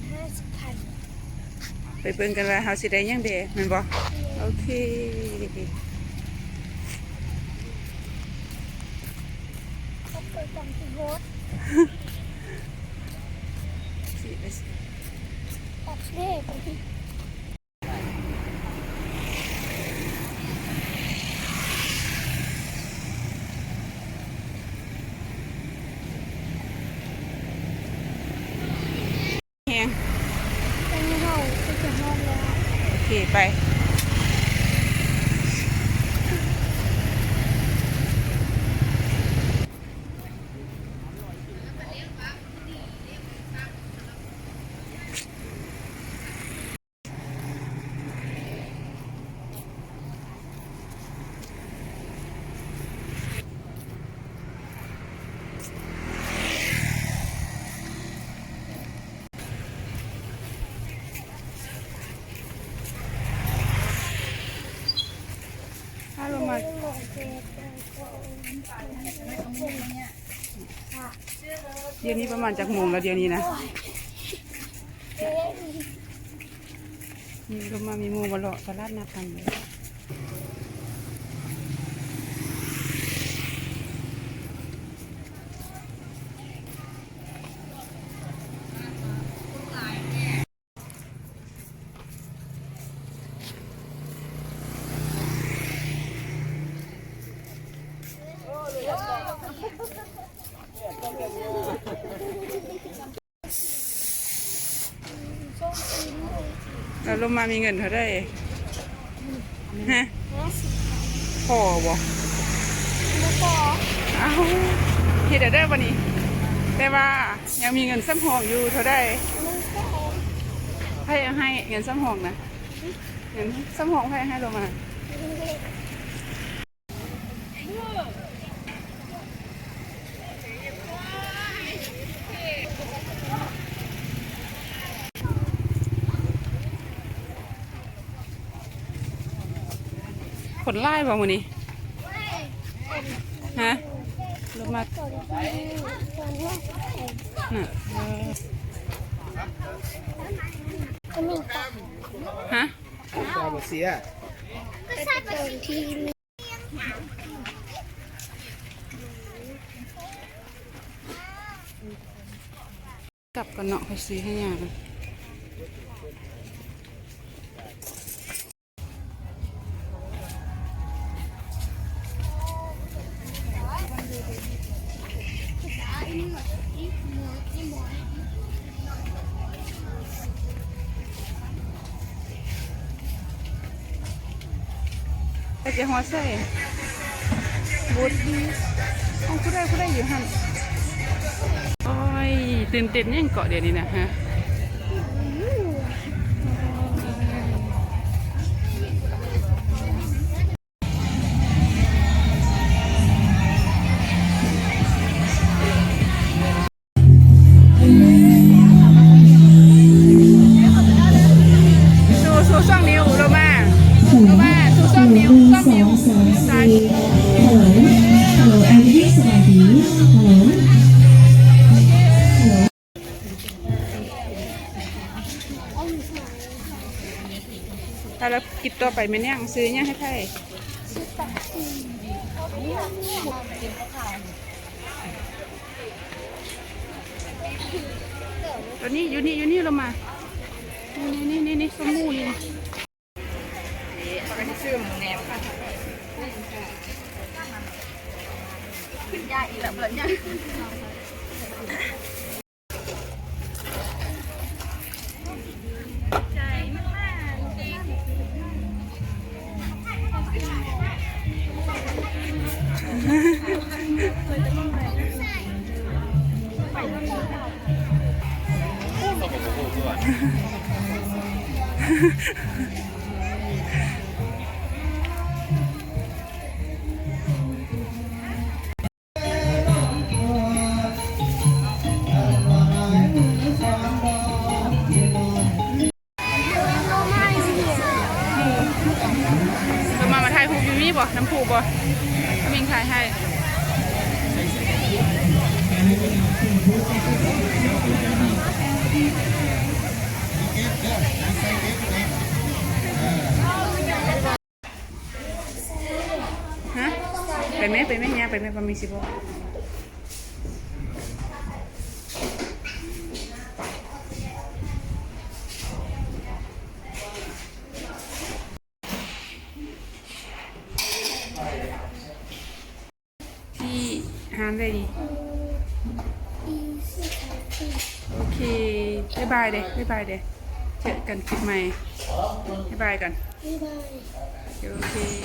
50,000ไปเบิ่งกันว่าเฮาสิได้ยังเด้แม่นบ่โอเคก็ไปจังที่รถสิไปสิ ตัดเล่ไปที่แฮง ไปเฮาไปจะนอนแล้ว โอเคไปถ้าลงมาเดี๋ยวนี้ประมาณจักโมงแล้วเดี๋ยวนี้นะมีลงมามีหมู่มาเลาะตลาดนัดกันเลยแล้วลงมามีเงินเท่าได้ฮะพอบ่เอาเฮ็ดได้วันนี้แต่ว่ายังมีเงินซ้ำห้องอยู่เท่าได้ให้เงินซ้ำห้องนะเงินซ้ำห้องให้ลงมาผลไล่บ่มื้อนี้ฮะลงมาน่ะฮะซาบเสียกลับกันเนาะเขาซื้อให้ยาไปเจ้าหัวใส่บูดดีเอาผู้ได้อยู่หันโอ้ยตื่นเต้นยังเกาะเดี๋ยวนี้นะฮะสู้ช่องนิ้วลงมาสู้ช่องนิ้วซ้ายถ้าเรากินตัวไปไม่เนี่ยซื้อเนี่ยให้ใครตัวนี้อยู่นี่เรามานี่สมูนี่ปกติซื้อหมูแหนมค่ะขึ้นยาอีกแล้วเบิร์นยามาถ่ายรูปอยู่นี่บ่น้ำผูบ่มิงถ่ายให้ ไปไหมไปไหมเนี่ยไปไหมปามีสิบที่หานได้ดี อีสิคาฟี โอเคบ๊ายบายเด้บ๊ายบายเด้เจอกันคลิปใหม่บ๊ายบายกัน บ๊ายบาย โอเค